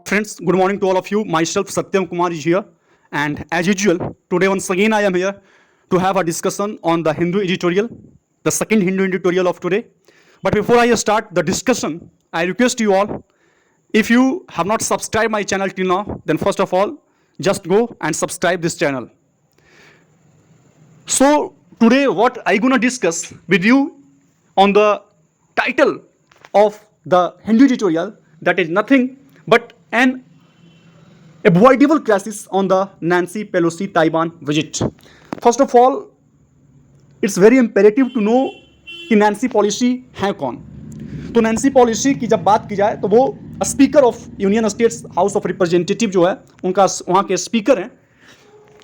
Friends, good morning to all of you. Myself, Satyam Kumar is here. And as usual, today once again I am here to have a discussion on the Hindu editorial, the second Hindu editorial of today. But before I start the discussion, I request you all, if you have not subscribed my channel till now, then first of all, just go and subscribe this channel. So today what I gonna discuss with you on the title of the Hindu editorial, that is nothing but an avoidable crisis on the Nancy Pelosi Taiwan visit. First of all, it's very imperative to know कि Nancy policy है कौन. तो Nancy policy की जब बात की जाए तो वो speaker of union states house of representative जो है उनका वहाँ के स्पीकर हैं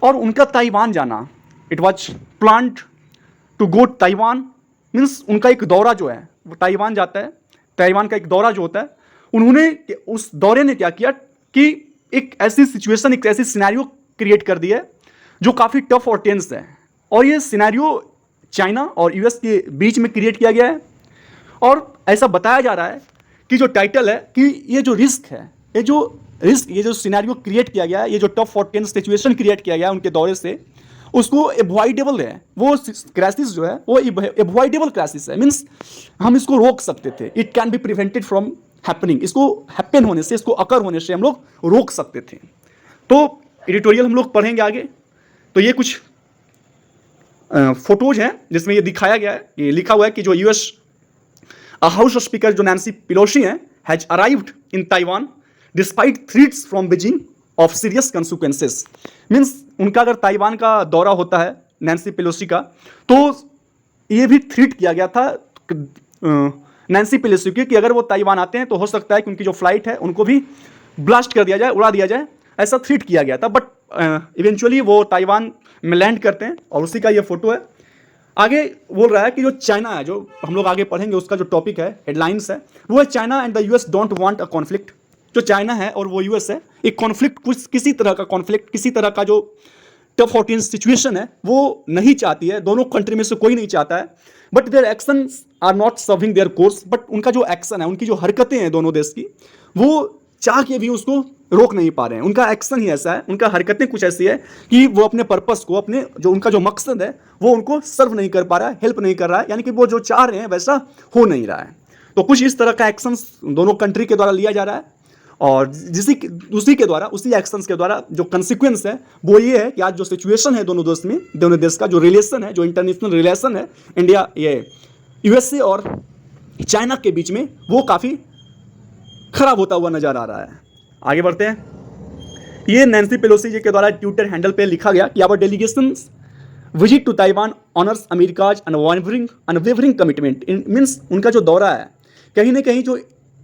और उनका ताइवान जाना, it was planned to go Taiwan, means उनका एक दौरा जो है वो ताइवान जाता है. ताइवान का एक दौरा जो होता है, उन्होंने उस दौरे ने क्या किया कि एक ऐसी सिचुएशन, एक ऐसी सिनेरियो क्रिएट कर दी है जो काफ़ी टफ और टेंस है. और ये सिनेरियो चाइना और यूएस के बीच में क्रिएट किया गया है. और ऐसा बताया जा रहा है कि जो टाइटल है कि ये जो रिस्क है, ये जो सिनेरियो क्रिएट किया गया है, ये जो टफ और टेंस सिचुएशन क्रिएट किया गया है उनके दौरे से, उसको अवॉइडेबल है. वो क्राइसिस जो है वो अवॉइडेबल क्राइसिस है, मीन्स हम इसको रोक सकते थे. It can be prevented from happening. इसको हैपन होने से, इसको अकर होने से हम लोग रोक सकते थे. तो एडिटोरियल हम लोग पढ़ेंगे आगे. तो ये कुछ फोटोज हैं जिसमें ये दिखाया गया है, ये लिखा हुआ है कि जो यूएस हाउस स्पीकर जो नैन्सी पेलोसी हैं has arrived in Taiwan despite threats from Beijing of serious consequences. Means उनका अगर ताइवान का दौरा होता है नैन्सी पेलोसी का, तो ये भी थ्रेट किया गया था नैन्सी पेलोसी की कि अगर वो ताइवान आते हैं तो हो सकता है कि उनकी जो फ्लाइट है उनको भी ब्लास्ट कर दिया जाए, उड़ा दिया जाए. ऐसा थ्रेट किया गया था. बट इवेंचुअली वो ताइवान में लैंड करते हैं और उसी का ये फोटो है. आगे बोल रहा है कि जो चाइना है, जो हम लोग आगे पढ़ेंगे उसका जो टॉपिक है, हेडलाइंस है, वो है China and the US don't want a conflict. जो चाइना है और वो यूएस है, एक कॉन्फ्लिक्ट, कुछ किसी तरह का कॉन्फ्लिक्ट, किसी तरह का जो टफ और टेंस सिचुएशन है वो नहीं चाहती है. दोनों कंट्री में से कोई नहीं चाहता है. But their actions are not serving their course. But उनका जो एक्शन है, उनकी जो हरकतें हैं दोनों देश की, वो चाह के भी उसको रोक नहीं पा रहे हैं. उनका एक्शन ही ऐसा है, उनका हरकतें कुछ ऐसी है कि वो अपने पर्पस को, अपने जो उनका जो मकसद है वो उनको सर्व नहीं कर पा रहा है, हेल्प नहीं कर रहा है. यानी कि वो जो चाह रहे हैं वैसा हो नहीं रहा है. तो कुछ इस तरह का एक्शंस दोनों कंट्री के द्वारा लिया जा रहा है. और उसी के द्वारा, उसी एक्शंस के द्वारा जो कंसिक्वेंस है वो ये है कि आज जो सिचुएशन है दोनों देश में, दोनों देश का जो रिलेशन है, जो इंटरनेशनल रिलेशन है इंडिया, ये यूएसए और चाइना के बीच में, वो काफ़ी खराब होता हुआ नजर आ रहा है. आगे बढ़ते हैं. ये नैन्सी पेलोसी जी के द्वारा ट्विटर हैंडल पे लिखा गया कि our delegation visit to Taiwan honours America's unwavering commitment. Means उनका जो दौरा है कहीं ना कहीं जो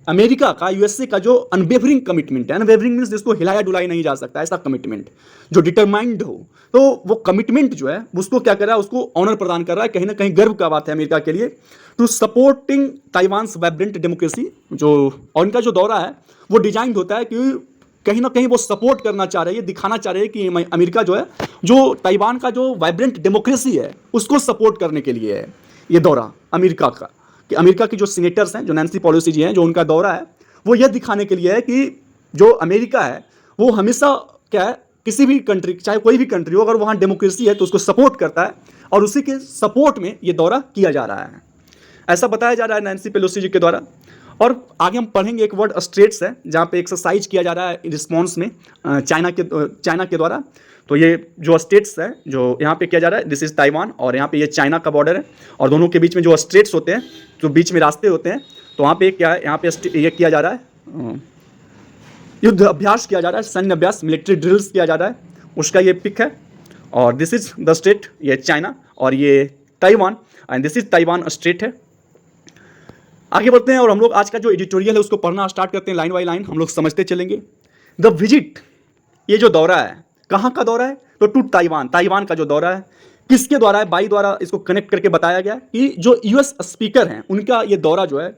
अमेरिका का, यूएसए का जो अनवेवरिंग कमिटमेंट है, अनवेवरिंग मीन्स जिसको हिलाया डुलाया नहीं जा सकता, ऐसा कमिटमेंट जो डिटरमाइंड हो, तो वो कमिटमेंट जो है उसको क्या कर रहा है, उसको ऑनर प्रदान कर रहा है. कहीं ना कहीं गर्व का बात है अमेरिका के लिए. To supporting Taiwan's vibrant democracy. जो और इनका जो दौरा है वो डिजाइन होता है कि कहीं ना कहीं वो सपोर्ट करना चाह रहे हैं, दिखाना चाह रहे हैं कि अमेरिका जो है, जो ताइवान का जो वाइब्रेंट डेमोक्रेसी है उसको सपोर्ट करने के लिए है ये दौरा अमेरिका का. कि अमेरिका की जो सीनेटर्स हैं, जो नैन्सी पेलोसी जी हैं, जो उनका दौरा है वो यह दिखाने के लिए है कि जो अमेरिका है वो हमेशा क्या है, किसी भी कंट्री, चाहे कोई भी कंट्री हो, अगर वहाँ डेमोक्रेसी है तो उसको सपोर्ट करता है. और उसी के सपोर्ट में ये दौरा किया जा रहा है, ऐसा बताया जा रहा है नैन्सी पेलोसी जी के द्वारा. और आगे हम पढ़ेंगे एक वर्ड स्ट्रेट्स है, जहाँ पे एक्सरसाइज किया जा रहा है रिस्पॉन्स में चाइना के द्वारा. तो ये जो स्टेट्स है जो यहाँ पे किया जा रहा है, दिस इज ताइवान, और यहाँ पे ये चाइना का बॉर्डर है. और दोनों के बीच में जो स्टेट्स होते हैं, जो बीच में रास्ते होते हैं, तो वहाँ पे क्या है, यहाँ पे ये किया जा रहा है, युद्ध अभ्यास किया जा रहा है, सैन्य अभ्यास, मिलिट्री ड्रिल्स किया जा रहा है. उसका ये पिक है. और दिस इज द स्टेट, ये चाइना, और ये Taiwan, and this is Taiwan state है. आगे बढ़ते हैं और हम लोग आज का जो एडिटोरियल है उसको पढ़ना स्टार्ट करते हैं. लाइन बाई लाइन हम लोग समझते चलेंगे. द विजिट, ये जो दौरा है, कहाँ का दौरा है, तो टू ताइवान, ताइवान का जो दौरा है, किसके द्वारा है, बाई द्वारा इसको कनेक्ट करके बताया गया कि जो यूएस स्पीकर हैं उनका ये दौरा जो है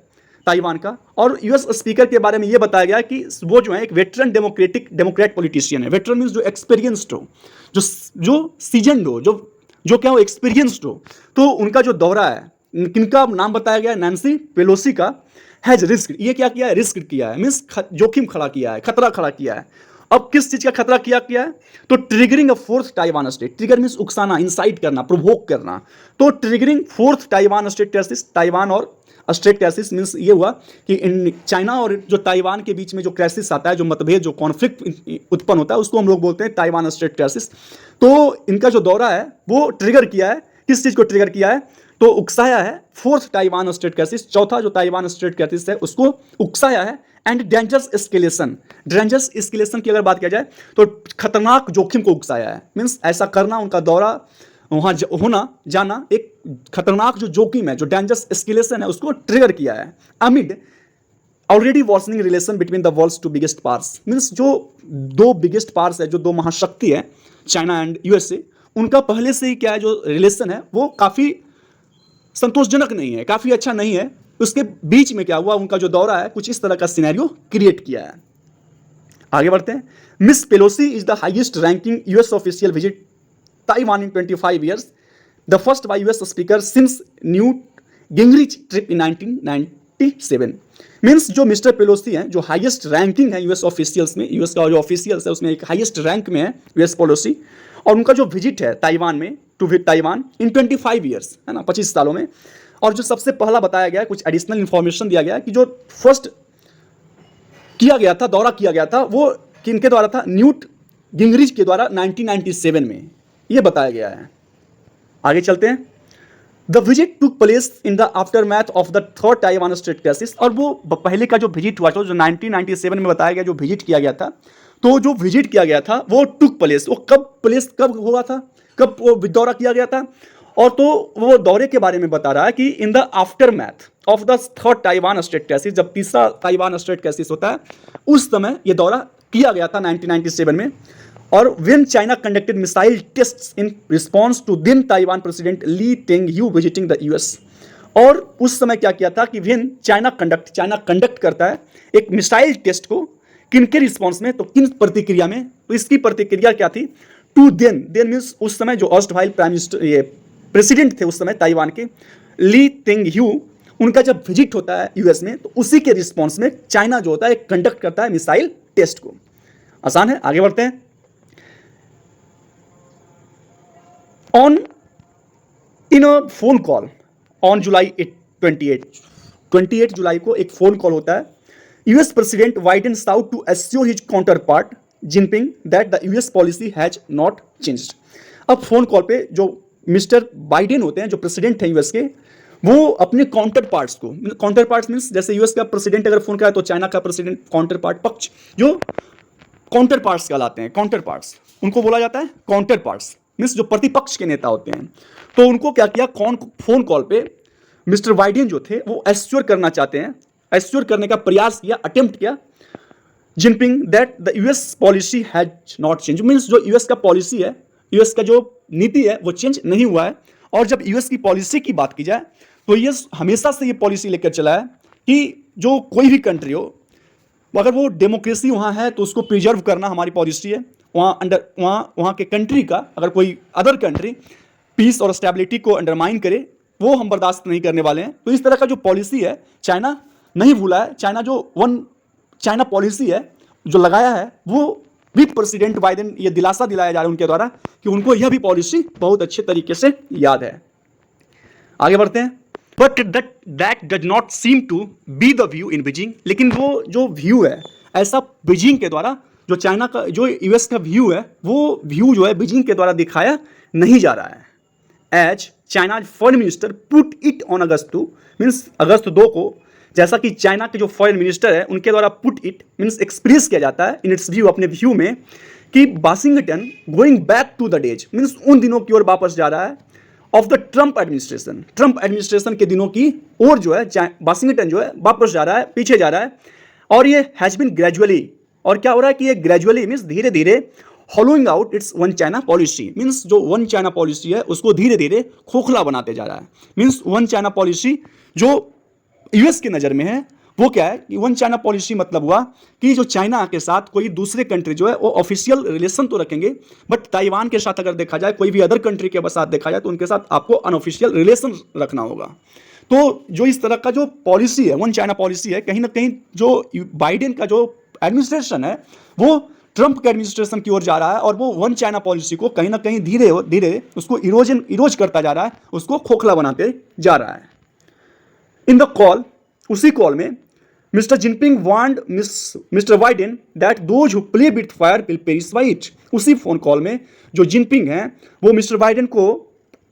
ताइवान का. और यूएस स्पीकर के बारे में ये बताया गया कि वो जो है एक वेटरन डेमोक्रेट पॉलिटिशियन है. वेटरन मीन्स जो एक्सपीरियंस्ड हो, जो सीजनड हो, जो क्या हो, एक्सपीरियंस्ड हो. तो उनका जो दौरा है, किनका नाम बताया गया, नैन्सी पेलोसी का, हैज रिस्क, ये क्या किया है, रिस्क किया है, मीन्स जोखिम खड़ा किया है, खतरा खड़ा किया है। अब किस चीज का खतरा किया है, तो triggering a fourth Taiwan state, trigger means उकसाना, इंसाइट करना, प्रोवोक करना, तो triggering fourth Taiwan state crisis, Taiwan और स्टेट क्राइसिस मीन्स ये हुआ कि इन चाइना और जो ताइवान के बीच में जो क्राइसिस आता है, जो मतभेद, जो कॉन्फ्लिक्ट उत्पन्न होता है, उसको हम लोग बोलते हैं ताइवान स्टेट क्राइसिस। तो इनका जो दौरा है वो ट्रिगर किया है, किस चीज को ट्रिगर किया है, तो उकसाया है फोर्थ ताइवान स्टेट क्राइसिस, चौथा जो ताइवान स्टेट क्राइसिस है उसको उकसाया है। And dangerous escalation, dangerous escalation की अगर बात किया जाए तो खतरनाक जोखिम को उकसाया है, मीन्स ऐसा करना, उनका दौरा वहाँ होना जाना एक खतरनाक जो जोखिम है, जो डेंजरस एस्केलेशन है, उसको ट्रिगर किया है। Amid already worsening relation between the world's two biggest powers, means जो दो बिगेस्ट पावर्स है, जो दो महाशक्ति है, चाइना एंड यूएसए, उनका पहले से ही क्या है, जो रिलेशन है वो काफ़ी संतोषजनक नहीं है, काफ़ी अच्छा नहीं है। उसके बीच में क्या हुआ, उनका जो दौरा है कुछ इस तरह का सिनेरियो क्रिएट किया है। आगे बढ़ते हैं। Miss Pelosi is the highest ranking US official visit Taiwan in 25 years, the first by US speaker since Newt Gingrich trip in 1997। Means जो मिस्टर पेलोसी हैं, जो हाईएस्ट रैंकिंग है यूएस ऑफिशियल्स में, यूएस का जो ऑफिशियल्स है उसमें एक हाईएस्ट रैंक में है यूएस पेलोसी, और उनका जो विजिट है ताइवान में, to visit Taiwan in 25 years, है ना, 25 सालों में। और जो सबसे पहला बताया गया है, कुछ एडिशनल इंफॉर्मेशन दिया गया है कि जो फर्स्ट किया गया था, दौरा किया गया था, वो किनके द्वारा था, न्यूट गिंगरिच के द्वारा 1997 में, ये बताया गया है। आगे चलते हैं। The visit took place in the aftermath of the third Taiwan state crisis, और वो पहले का जो विजिट हुआ था, जो 1997 में बताया गया, जो विजिट किया गया था, तो जो विजिट किया गया था वो टुक प्लेस, वो कब हुआ था, कब वो दौरा किया गया था, और तो वो दौरे के बारे में बता रहा है कि in the aftermath of the third Taiwan state crisis, जब तीसरा ताइवान स्टेट क्राइसिस होता है उस समय ये दौरा किया गया था 1997 में। और when China conducted missile tests in response to then Taiwan president Lee Teng hui visiting the US, और उस समय क्या किया था कि व्हेन चाइना कंडक्ट करता है एक मिसाइल टेस्ट को, किनके रिस्पॉन्स में, तो किन प्रतिक्रिया में, तो इसकी प्रतिक्रिया क्या थी, टू देन मीन्स उस समय जो अर्स्टवाइल प्राइम मिनिस्टर, ये प्रेसिडेंट थे उस समय ताइवान के, ली तेंग ह्यू, उनका जब विजिट होता है यूएस में, तो उसी के रिस्पॉन्स में चाइना जो होता है कंडक्ट करता है मिसाइल टेस्ट को। आसान है, आगे बढ़ते हैं। On in a phone call on July 28 जुलाई को एक फोन कॉल होता है। US president Biden sought to assure his counterpart Jinping that the US policy has not changed. अब फोन कॉल पे जो मिस्टर बाइडेन होते हैं, जो प्रेसिडेंट हैं यूएस के, वो अपने काउंटर पार्ट्स को, काउंटर पार्ट्स मीन्स जैसे यूएस का प्रेसिडेंट अगर फोन करा तो चाइना का प्रेसिडेंट काउंटर पार्ट, पक्ष, जो काउंटर पार्ट्स कहलाते हैं, काउंटर पार्ट्स उनको बोला जाता है काउंटर पार्ट्स, मीन्स जो प्रतिपक्ष के नेता होते हैं। तो उनको क्या किया, फोन कॉल पे मिस्टर बाइडेन जो थे वो एश्योर करना चाहते हैं, एश्योर करने का प्रयास किया, अटेम्प्ट किया, Jinping that the US policy has not change, means जो यूएस का पॉलिसी है, यूएस का जो नीति है वो चेंज नहीं हुआ है। और जब यूएस की पॉलिसी की बात की जाए तो ये हमेशा से ये पॉलिसी लेकर चला है कि जो कोई भी कंट्री हो, अगर वो डेमोक्रेसी वहाँ है तो उसको प्रिजर्व करना हमारी पॉलिसी है। वहाँ के कंट्री का अगर कोई अदर कंट्री पीस और स्टेबिलिटी को अंडरमाइन करे, वो हम बर्दाश्त नहीं करने वाले हैं। तो इस तरह का जो पॉलिसी है चाइना नहीं भूला है। चाइना जो वन चाइना पॉलिसी है जो लगाया है, वो भी प्रेसिडेंट बाइडेन ये दिलासा दिलाया जा रहा है उनके द्वारा कि उनको यह भी पॉलिसी बहुत अच्छे तरीके से याद है। आगे बढ़ते हैं। But that does not seem to be the view in Beijing, लेकिन वो जो व्यू है ऐसा बीजिंग के द्वारा, जो चाइना का जो यूएस का व्यू है, वो व्यू जो है बीजिंग के द्वारा दिखाया नहीं जा रहा है। As China foreign minister put it on August 2, means अगस्त 2 को, जैसा कि चाइना के जो फॉरेन मिनिस्टर है उनके द्वारा पुट इट मीन्स एक्सप्रेस किया जाता है इन इट्स व्यू, अपने व्यू में, कि Washington going back to the days, means उन दिनों की ओर वापस जा रहा है, ऑफ द ट्रंप एडमिनिस्ट्रेशन के दिनों की ओर जो है वाशिंगटन जो है वापस जा रहा है, पीछे जा रहा है। और ये हैज बिन ग्रेजुअली, और क्या हो रहा है कि ये ग्रेजुअली मीन्स धीरे धीरे hollowing out its one China policy, means जो वन चाइना पॉलिसी है उसको धीरे धीरे खोखला बनाते जा रहा है। मीन्स वन चाइना पॉलिसी जो यूएस की नज़र में है वो क्या है कि वन चाइना पॉलिसी मतलब हुआ कि जो चाइना के साथ कोई दूसरे कंट्री जो है वो ऑफिशियल रिलेशन तो रखेंगे, बट ताइवान के साथ अगर देखा जाए, कोई भी अदर कंट्री के साथ देखा जाए तो उनके साथ आपको अनऑफिशियल रिलेशन रखना होगा। तो जो इस तरह का जो पॉलिसी है, वन चाइना पॉलिसी है, कहीं ना कहीं जो बाइडेन का जो एडमिनिस्ट्रेशन है वो ट्रंप के एडमिनिस्ट्रेशन की ओर जा रहा है, और वो वन चाइना पॉलिसी को कहीं ना कहीं धीरे धीरे उसको इरोज करता जा रहा है, उसको खोखला बनाते जा रहा है। इन द कॉल, उसी कॉल में mister Jinping warned mister Biden that those who play with fire will perish by it. उसी फोन कॉल में जो जिनपिंग हैं वो मिस्टर बाइडेन को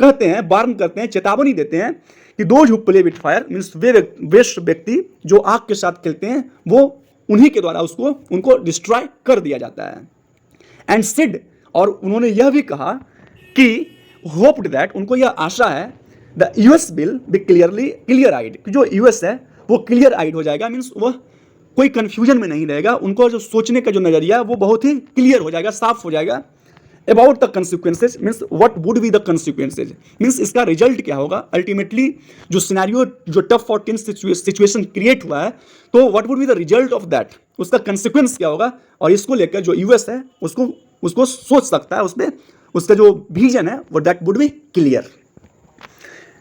कहते हैं, वार्न करते हैं, चेतावनी देते हैं कि those who play with fire means वे व्यक्ति जो आग के साथ खेलते हैं वो उन्हीं के द्वारा उनको डिस्ट्रॉय कर दिया जाता है। एंड सिड, और उन्होंने यह भी कहा कि होप्ड दैट, उनको यह आशा है, the US will be clear eyed, जो यूएस है वो क्लियर आइड हो जाएगा, मीन्स वह कोई कंफ्यूजन में नहीं रहेगा, उनको जो सोचने का जो नजरिया है वो बहुत ही क्लियर हो जाएगा, साफ हो जाएगा। About the consequences means what would be the consequences, means इसका रिजल्ट क्या होगा अल्टीमेटली, जो सिनेरियो जो टफ और टेंस सिचुएशन क्रिएट हुआ है, तो what would be the result of that, उसका कंसिक्वेंस क्या होगा, और इसको लेकर जो यूएस है उसको सोच सकता है, उसमें उसका जो विजन है वो that would be clear.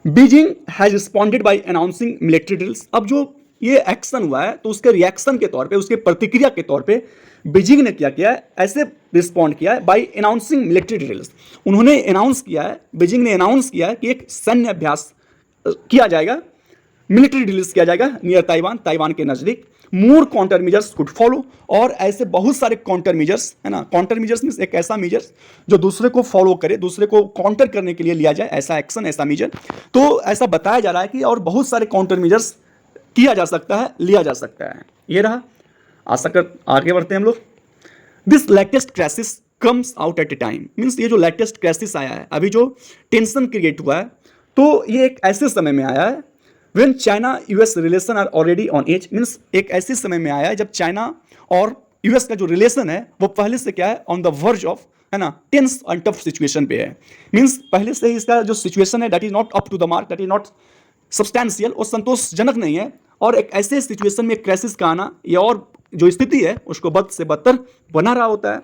Beijing has responded by announcing military drills. अब जो ये एक्शन हुआ है तो उसके रिएक्शन के तौर पे, उसके प्रतिक्रिया के तौर पे बीजिंग ने क्या किया है, ऐसे रिस्पॉन्ड किया है बाय अनाउंसिंग मिलिट्री ड्रिल्स। उन्होंने अनाउंस किया है, बीजिंग ने अनाउंस किया है कि एक सैन्य अभ्यास किया जाएगा, मिलिट्री ड्रिल्स किया जाएगा नियर ताइवान के नज़दीक। मोर काउंटर मेजर्स कुड फॉलो, और ऐसे बहुत सारे काउंटर मेजर्स है ना, काउंटर मेजर्स मीन्स एक ऐसा मेजर्स जो दूसरे को फॉलो करे, दूसरे को काउंटर करने के लिए लिया जाए, ऐसा एक्शन, ऐसा मेजर। तो ऐसा बताया जा रहा है कि और बहुत सारे काउंटर मेजर्स किया जा सकता है, लिया जा सकता है। ये रहा, आगे बढ़ते हैं हम लोग। This latest crisis comes out at A time, means ये जो लेटेस्ट क्राइसिस आया है, अभी जो टेंशन क्रिएट हुआ है, तो ये एक ऐसे समय में आया है when China US relation are already on edge, means एक ऐसे समय में आया है जब चाइना और यूएस का जो रिलेशन है वो पहले से क्या है, ऑन द वर्ज ऑफ, है ना, टेंस एंड टफ सिचुएशन पे है। मीन्स पहले से ही इसका जो सिचुएशन है that is not up to the mark, that is not substantial, और संतोषजनक नहीं है, और एक ऐसे सिचुएशन में क्राइसिस का आना, ये और जो स्थिति है उसको बद से बदतर बना रहा होता है।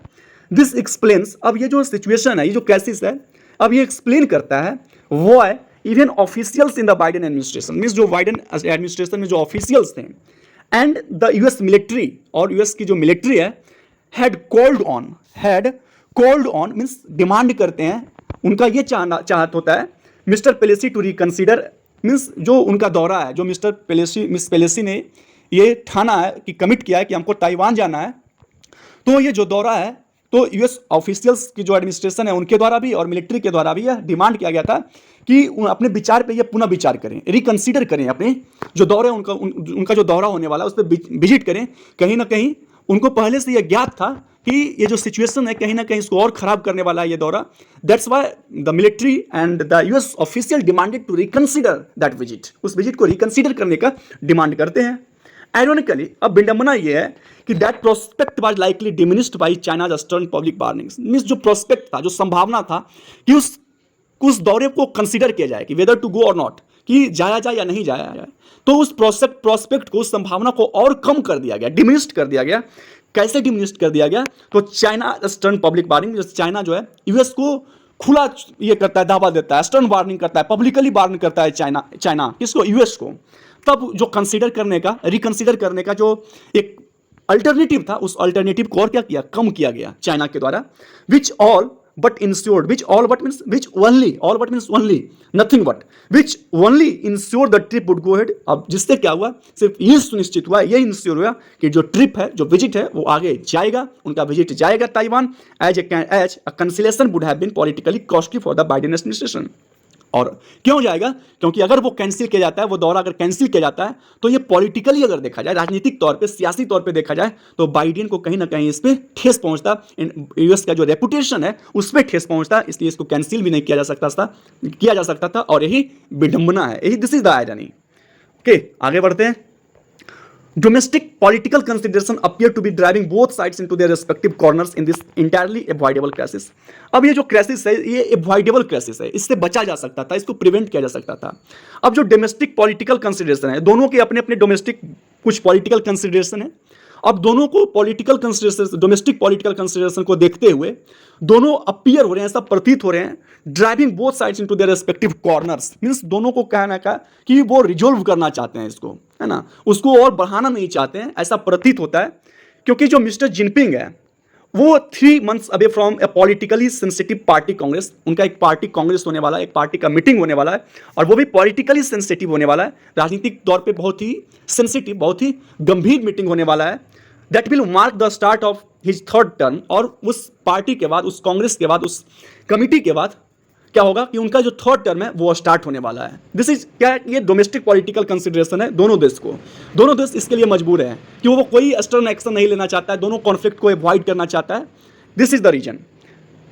दिस एक्सप्लेन्स, अब ये जो सिचुएशन है, ये जो क्राइसिस है, अब ये एक्सप्लेन करता है why even officials in the Biden administration, means जो बाइडेन एडमिनिस्ट्रेशन में जो ऑफिशियल्स थे एंड द यूएस मिलिट्री, और यूएस की जो मिलिट्री है, had called on means demand करते हैं, उनका ये चाहत होता है mister Pelosi to reconsider, means जो उनका दौरा है, जो मिस पेलोसी ने ये ठाना है कि कमिट किया है कि हमको ताइवान जाना है, तो ये जो दौरा है, तो यूएस ऑफिशियल्स की जो एडमिनिस्ट्रेशन है उनके द्वारा भी और मिलिट्री के द्वारा भी यह डिमांड किया गया था कि अपने विचार पे ये पुनः विचार करें, रिकंसीडर करें, अपने जो दौरे उनका जो दौरा होने वाला है उस पर विजिट करें। कहीं ना कहीं उनको पहले से यह ज्ञात था कि ये जो सिचुएशन है कहीं ना कहीं इसको और खराब करने वाला है ये दौरा, that's why the military and the US official demanded to reconsider that visit, उस विजिट को रिकंसीडर करने का डिमांड करते हैं। आयरोनिकली, अब विडंबना यह है कि that prospect was likely diminished by China's stern public warnings, means जो प्रोस्पेक्ट था, जो संभावना था कि उस दौरे को कंसीडर किया जाए कि वेदर टू गो और नॉट, कि जाया जाए या नहीं जाया जाए, तो उस प्रोस्पेक्ट को, उस संभावना को और कम कर दिया गया, डिमिनिश्ड कर दिया गया। कैसे डिमिनिश्ड कर दिया गया, तो China stern public warning, China जो है यूएस को खुला ये करता है, दावा देता है, स्टर्न वार्निंग करता है, पब्लिकली वार्न करता है चाइना किसको, यूएस को। तब जो कंसीडर करने का, रिकंसीडर करने का जो एक अल्टरनेटिव था, उस अल्टरनेटिव को और क्या किया, कम किया गया चाइना के द्वारा। Which all but insured, which all but means which only, all but means only, nothing but, which only ensure the trip would go head. अब जिससे क्या हुआ, सिर्फ ये सुनिश्चित हुआ, ये इंश्योर हुआ कि जो ट्रिप है, जो विजिट है, वो आगे जाएगा, उनका विजिट जाएगा Taiwan, as a cancellation would have been politically costly for the Biden administration. और क्यों जाएगा, क्योंकि अगर वो कैंसिल किया जाता है, वो दौरा अगर कैंसिल किया जाता है, तो ये पॉलिटिकली अगर देखा जाए, राजनीतिक तौर पे, सियासी तौर पे देखा जाए, तो बाइडेन को कहीं ना कहीं इस पर ठेस पहुंचता, यूएस का जो रेपुटेशन है उस पर ठेस पहुंचता, इसलिए इसको कैंसिल भी नहीं किया जा सकता था, और यही विडंबना है, यही this is the irony. Okay, आगे बढ़ते हैं। Domestic political consideration appear to be driving both sides into their respective corners in this entirely avoidable crisis। अब ये जो क्राइसिस है, ये अवॉइडेबल क्राइसिस है, इससे बचा जा सकता था, इसको प्रिवेंट किया जा सकता था। अब जो डोमेस्टिक पॉलिटिकल कंसिडरेशन है, दोनों के अपने अपने डोमेस्टिक कुछ पॉलिटिकल कंसिडरेशन है। अब दोनों को political consideration, domestic political consideration को देखते हुए दोनों अपीयर हो रहे हैं, ऐसा प्रतीत हो रहे हैं, driving both sides into their respective corners, means दोनों को कहना का कि वो रिजोल्व करना चाहते हैं इसको, है ना, उसको और बढ़ाना नहीं चाहते हैं, ऐसा प्रतीत होता है। क्योंकि जो मिस्टर जिनपिंग है वो 3 months away from A politically sensitive party Congress, उनका एक पार्टी कांग्रेस होने वाला है, एक पार्टी का मीटिंग होने वाला है, और वो भी पॉलिटिकली सेंसिटिव होने वाला है, राजनीतिक तौर पे बहुत ही सेंसिटिव, बहुत ही गंभीर मीटिंग होने वाला है। That will mark the start of his third term, और उस पार्टी के बाद, उस कांग्रेस के बाद, उस कमिटी के बाद क्या होगा कि उनका जो थर्ड टर्म है वो स्टार्ट होने वाला है। दिस इज क्या है, ये डोमेस्टिक पॉलिटिकल कंसिडरेशन है दोनों देश को, दोनों देश इसके लिए मजबूर है कि वो कोई एक्सटर्नल एक्शन नहीं लेना चाहता है, दोनों कॉन्फ्लिक्ट को अवॉइड करना चाहता है। This is the reason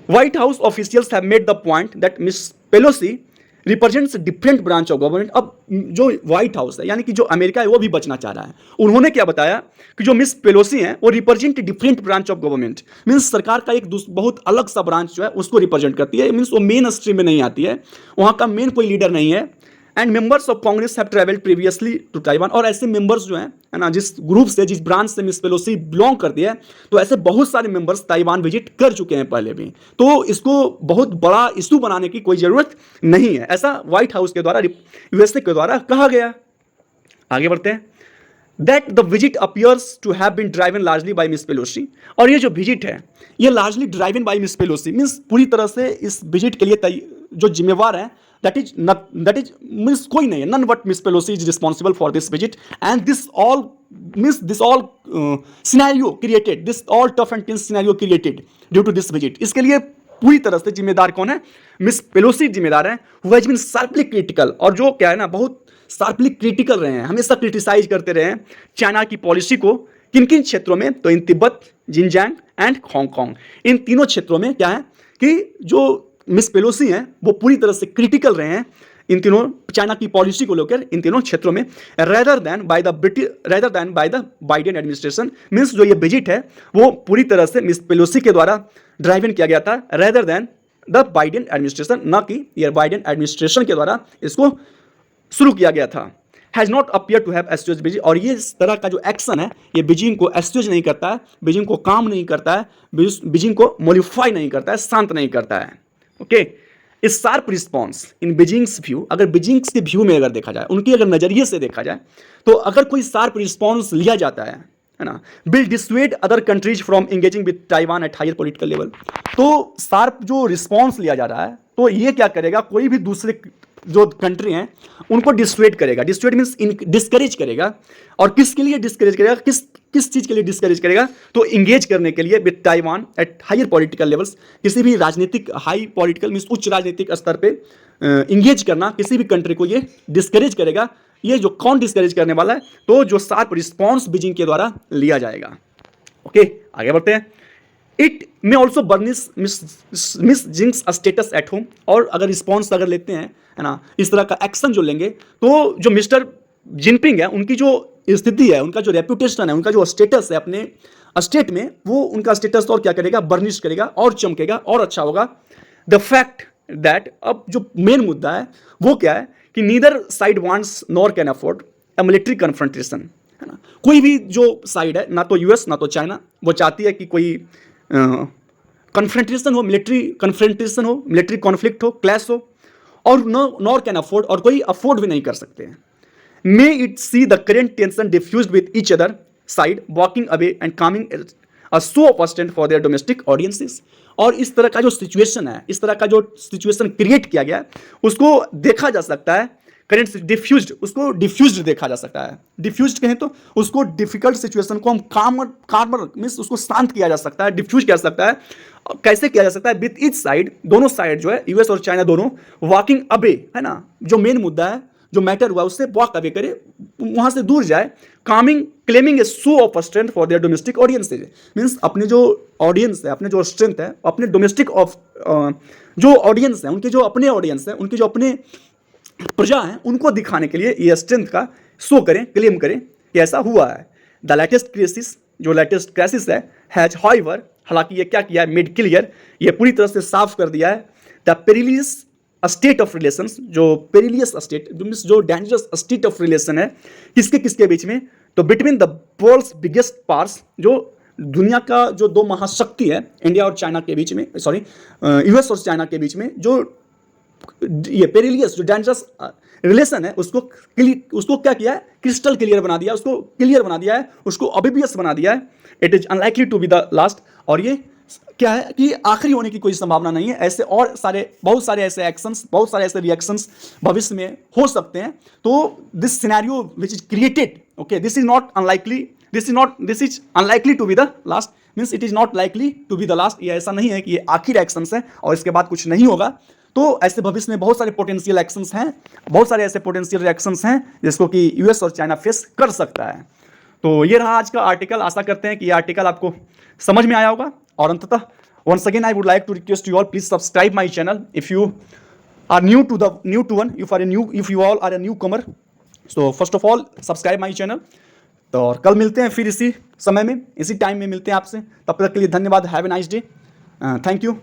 White House officials have made the point that miss Pelosi represents different branch of government. अब जो व्हाइट हाउस है यानी कि जो अमेरिका है वो भी बचना चाह रहा है। उन्होंने क्या बताया कि जो मिस पेलोसी हैं वो represent different branch of government, means सरकार का एक बहुत अलग सा ब्रांच जो है उसको रिप्रेजेंट करती है, मीन्स वो मेन स्ट्रीम में नहीं आती है, वहाँ का मेन कोई लीडर नहीं है। And members of Congress have travelled previously to Taiwan, और ऐसे मेंबर्स जो हैं, है ना, जिस ग्रुप से, जिस ब्रांच से मिस पेलोसी बिलोंग करती है, तो ऐसे बहुत सारे मेंबर्स ताइवान विजिट कर चुके हैं पहले भी, तो इसको बहुत बड़ा इशू बनाने की कोई जरूरत नहीं है, ऐसा व्हाइट हाउस के द्वारा, यूएसए के द्वारा कहा गया। आगे बढ़ते हैं। That the visit appears to have been driven largely by miss Pelosi, और ये जो विजिट है ये largely driven by miss Pelosi, means पूरी तरह से इस विजिट के लिए जो जिम्मेवार है that is means कोई नहीं है, none but Miss Pelosi is responsible for this visit, and this all scenario created, this all tough and tense scenario created due to this visit, इसके लिए पूरी तरह से जिम्मेदार कौन है, मिस पेलोसी जिम्मेदार है, who has been sharply critical, और जो क्या है ना बहुत शार्पली क्रिटिकल रहे हैं, हमेशा क्रिटिसाइज करते रहे हैं चाइना की पॉलिसी को, किन किन क्षेत्रों में, तो इन तिब्बत, जिनजियांग एंड हांगकांग, इन तीनों क्षेत्रों में क्या है कि जो मिस पेलोसी हैं वो पूरी तरह से क्रिटिकल रहे हैं इन तीनों चाइना की पॉलिसी को लेकर इन तीनों क्षेत्रों में, rather than by the Biden administration, means जो ये विजिट है वो पूरी तरह से मिस पेलोसी के द्वारा ड्राइव इन किया गया था, rather than the Biden administration, न कि ये बाइडेन एडमिनिस्ट्रेशन के द्वारा इसको शुरू किया गया था। Has not appear to have assuage Beijing, और ये इस तरह का जो एक्शन है ये बीजिंग को एस्यूज नहीं करता है, बीजिंग को काम नहीं करता है, बीजिंग को मॉडिफाई नहीं करता है, शांत नहीं करता है। ओके, इस sharp response in Beijing's view, अगर बीजिंग्स के व्यू में अगर देखा जाए, उनके अगर नजरिए से देखा जाए, तो अगर कोई शार्प रिस्पॉन्स लिया जाता है ना, will dissuade other countries from engaging with Taiwan at higher political level, तो शार्प जो रिस्पॉन्स लिया जा रहा है तो ये क्या करेगा, कोई भी दूसरे जो कंट्री हैं उनको डिसवेड करेगा, डिसवेड मीन्स डिस्करेज करेगा, और किसके लिए डिस्करेज करेगा, किस चीज़ के लिए डिस्करेज करेगा, तो इंगेज करने के लिए with Taiwan at higher political levels, किसी भी राजनीतिक हाई पॉलिटिकल मीन्स उच्च राजनीतिक स्तर पे इंगेज करना किसी भी कंट्री को ये डिस्करेज करेगा। ये जो कौन डिस्करेज करने वाला है, तो जो शार्प रिस्पॉन्स बीजिंग के द्वारा लिया जाएगा। ओके, आगे बढ़ते हैं। It may also burnish Mr Xi's status at home, और अगर रिस्पॉन्स अगर लेते हैं, है ना, इस तरह का एक्शन जो लेंगे, तो जो मिस्टर जिनपिंग है उनकी जो स्थिति है, उनका जो रेपुटेशन है, उनका जो स्टेटस है अपने स्टेट में, वो उनका स्टेटस और क्या करेगा, बर्निश करेगा और चमकेगा और अच्छा होगा। द फैक्ट दैट, अब जो मेन मुद्दा है वो क्या है कि neither side wants nor can afford a military confrontation, है ना, कोई भी जो साइड है, ना तो यूएस ना तो चाइना, वो चाहती है कि कोई कन्फ्रंटेशन हो, मिलिट्री कन्फ्रंटेशन हो, मिलिट्री कॉन्फ्लिक्ट हो, क्लैश हो, और नॉर कैन अफोर्ड, और कोई अफोर्ड भी नहीं कर सकते हैं। May it see the current tension diffused with each other side walking away and coming a so of stand for their domestic audiences, और इस तरह का जो सिचुएशन है, इस तरह का जो सिचुएशन क्रिएट किया गया है, उसको देखा जा सकता है करेंट डिफ्यूज्ड, उसको डिफ्यूज्ड देखा जा सकता है। डिफ्यूज्ड कहें तो उसको डिफिकल्ट सिचुएशन को हम कामर मीन्स उसको शांत किया जा सकता है, डिफ्यूज किया जा सकता है। कैसे किया जा सकता है, विथ ईच साइड, दोनों साइड जो है यूएस और चाइना दोनों वॉकिंग अवे, है ना, जो मेन मुद्दा है, जो मैटर हुआ उससे वॉक अवे करे, वहां से दूर जाए, Kameng claiming A show off strength for their domestic audiences, means अपने जो ऑडियंस है, अपने जो स्ट्रेंथ है, अपने डोमेस्टिक ऑफ जो ऑडियंस है, उनके जो अपने ऑडियंस है, उनके जो अपने प्रजा हैं, उनको दिखाने के लिए ये स्ट्रेंथ का शो करें, क्लेम करें कि ऐसा हुआ है। द लेटेस्ट क्राइसिस, जो लेटेस्ट क्राइसिस है, हैज हाउएवर, हालांकि ये क्या किया है, मेड क्लियर, ये पूरी तरह से साफ कर दिया है, the perilous state of relations, जो पेरिलियस स्टेट, जो डेंजरस स्टेट ऑफ रिलेशन है, किसके किसके बीच में, तो between the world's biggest powers, जो दुनिया का जो दो महाशक्ति है इंडिया और चाइना के बीच में, सॉरी यूएस और चाइना के बीच में जो ये पेरिलियस जो डेंजरस रिलेशन है उसको क्या किया है, क्रिस्टल क्लियर बना दिया, उसको क्लियर बना दिया है, उसको ऑबिवियस बना दिया है। It is unlikely to be the last, और ये क्या है कि आखिरी होने की कोई संभावना नहीं है। ऐसे और बहुत सारे ऐसे एक्शंस, बहुत सारे ऐसे रिएक्शंस भविष्य में हो सकते हैं। तो this scenario which is created, okay, this is unlikely to be the last, means it is not likely to be the last. ये ऐसा नहीं है कि ये आखिर एक्शंस है और इसके बाद कुछ नहीं होगा। तो ऐसे भविष्य में बहुत सारे पोटेंशियल एक्शंस हैं, बहुत सारे ऐसे पोटेंशियल रिएक्शंस हैं जिसको कि यूएस और चाइना फेस कर सकता है। तो ये रहा आज का आर्टिकल। आशा करते हैं कि ये आर्टिकल आपको समझ में आया होगा। और अंततः once again I would like to request you all, please subscribe my channel if you are new to one, if you all are a newcomer. So first of all subscribe my channel. तो और कल मिलते हैं फिर इसी समय में, इसी टाइम में मिलते हैं आपसे। तब तक के लिए धन्यवाद। Have a nice day. Thank you.